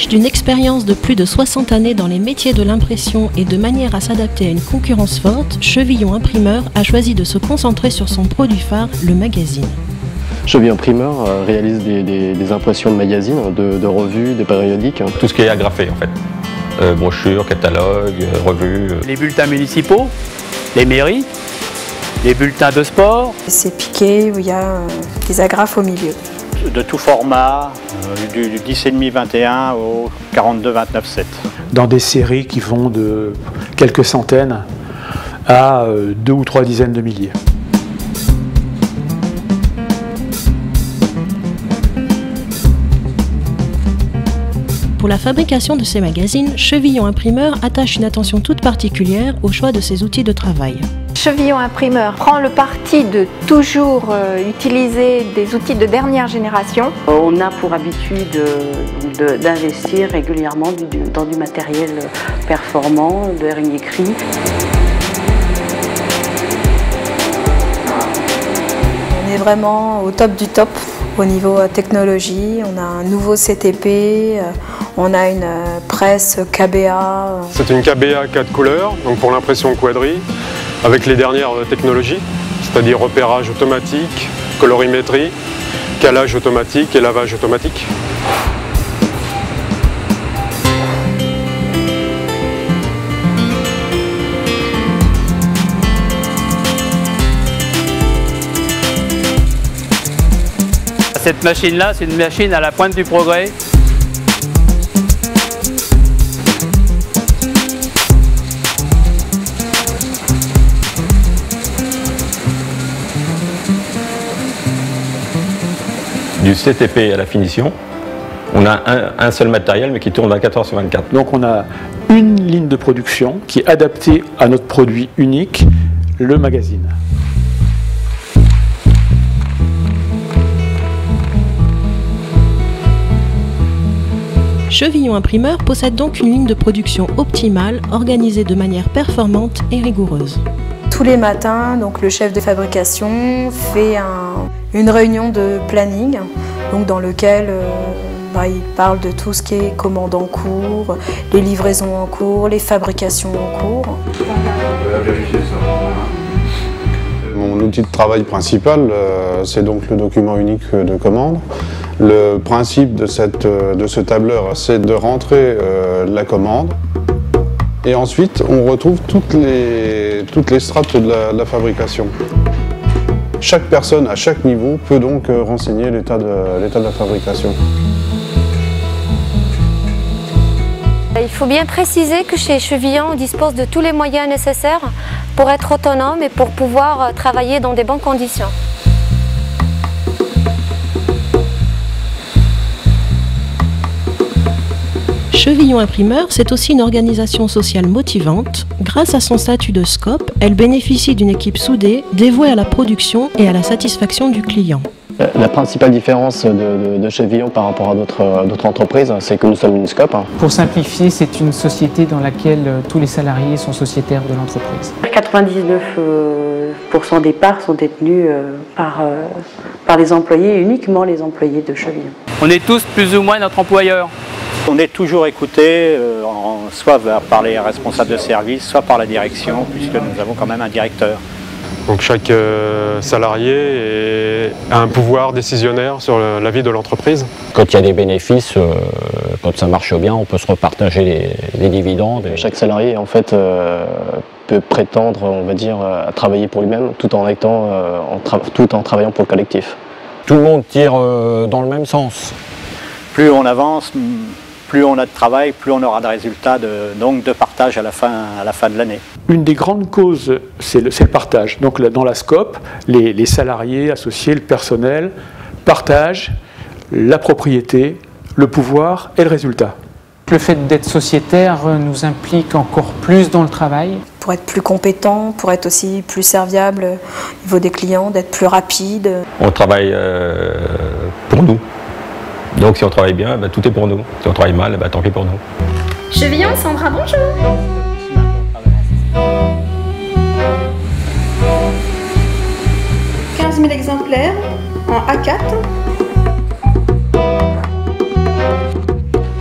Riche d'une expérience de plus de 60 années dans les métiers de l'impression et de manière à s'adapter à une concurrence forte, Chevillon Imprimeur a choisi de se concentrer sur son produit phare, le magazine. Chevillon Imprimeur réalise des impressions de magazines, de revues, de périodiques. Tout ce qui est agrafé en fait. Brochures, catalogues, revues. Les bulletins municipaux, les mairies, les bulletins de sport. C'est piqué où il y a des agrafes au milieu. De tout format, du 10,5-21 au 42-29-7. Dans des séries qui vont de quelques centaines à 2 ou 3 dizaines de milliers. Pour la fabrication de ces magazines, Chevillon Imprimeur attache une attention toute particulière au choix de ses outils de travail. Chevillon Imprimeur prend le parti de toujours utiliser des outils de dernière génération. On a pour habitude d'investir régulièrement dans du matériel performant, de écrit. On est vraiment au top du top au niveau technologie. On a un nouveau CTP, on a une presse KBA. C'est une KBA 4 couleurs, donc pour l'impression quadri, avec les dernières technologies, c'est-à-dire repérage automatique, colorimétrie, calage automatique et lavage automatique. Cette machine-là, c'est une machine à la pointe du progrès. Du CTP à la finition, on a un seul matériel mais qui tourne 24 heures sur 24. Donc on a une ligne de production qui est adaptée à notre produit unique, le magazine. Chevillon Imprimeur possède donc une ligne de production optimale, organisée de manière performante et rigoureuse. Tous les matins, donc, le chef de fabrication fait une réunion de planning donc, dans lequel il parle de tout ce qui est commande en cours, les livraisons en cours, les fabrications en cours. Mon outil de travail principal, c'est donc le document unique de commande. Le principe de ce tableur, c'est de rentrer la commande et ensuite on retrouve toutes les strates de la fabrication. Chaque personne à chaque niveau peut donc renseigner l'état de la fabrication. Il faut bien préciser que chez Chevillon, on dispose de tous les moyens nécessaires pour être autonome et pour pouvoir travailler dans des bonnes conditions. Chevillon Imprimeur, c'est aussi une organisation sociale motivante. Grâce à son statut de SCOP, elle bénéficie d'une équipe soudée, dévouée à la production et à la satisfaction du client. La principale différence de Chevillon par rapport à d'autres entreprises, c'est que nous sommes une SCOP. Pour simplifier, c'est une société dans laquelle tous les salariés sont sociétaires de l'entreprise. 99% des parts sont détenues par les employés, uniquement les employés de Chevillon. On est tous plus ou moins notre employeur. On est toujours écouté, soit par les responsables de service, soit par la direction, puisque nous avons quand même un directeur. Donc chaque salarié a un pouvoir décisionnaire sur la vie de l'entreprise. Quand il y a des bénéfices, quand ça marche bien, on peut se repartager les dividendes. Chaque salarié en fait peut prétendre, on va dire, à travailler pour lui-même tout en travaillant pour le collectif. Tout le monde tire dans le même sens. Plus on avance, plus on a de travail, plus on aura de résultats, donc de partage à la fin de l'année. Une des grandes causes, c'est le partage. Donc dans la SCOP, les salariés, associés, le personnel partagent la propriété, le pouvoir et le résultat. Le fait d'être sociétaire nous implique encore plus dans le travail. Pour être plus compétent, pour être aussi plus serviable au niveau des clients, d'être plus rapide. On travaille pour nous. Donc si on travaille bien, tout est pour nous. Si on travaille mal, tant pis pour nous. Chevillon, Sandra, bonjour. 15 000 exemplaires en A4.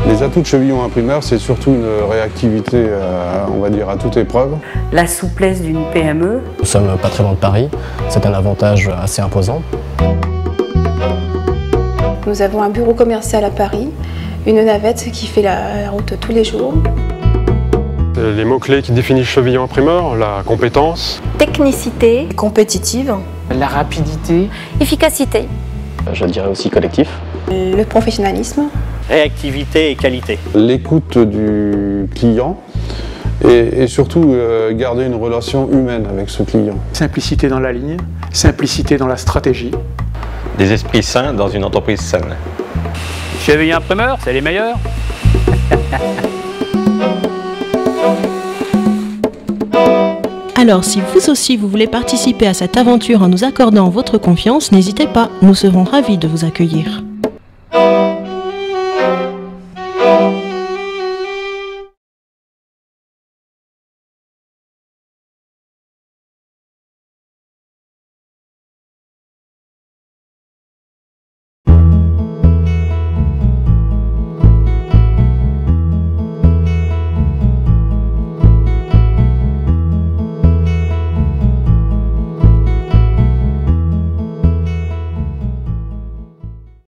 Les L'atout de Chevillon Imprimeur, c'est surtout une réactivité, on va dire, à toute épreuve. La souplesse d'une PME. Nous sommes pas très loin de Paris, c'est un avantage assez imposant. Nous avons un bureau commercial à Paris, une navette qui fait la route tous les jours. Les mots-clés qui définissent Chevillon Imprimeur, la compétence, technicité, compétitive, la rapidité, efficacité. Je dirais aussi collectif. Le professionnalisme, réactivité et qualité. L'écoute du client et surtout garder une relation humaine avec ce client. Simplicité dans la ligne, simplicité dans la stratégie. Des esprits sains dans une entreprise saine. Chevillon Imprimeur, c'est les meilleurs. Alors si vous aussi vous voulez participer à cette aventure en nous accordant votre confiance, n'hésitez pas, nous serons ravis de vous accueillir.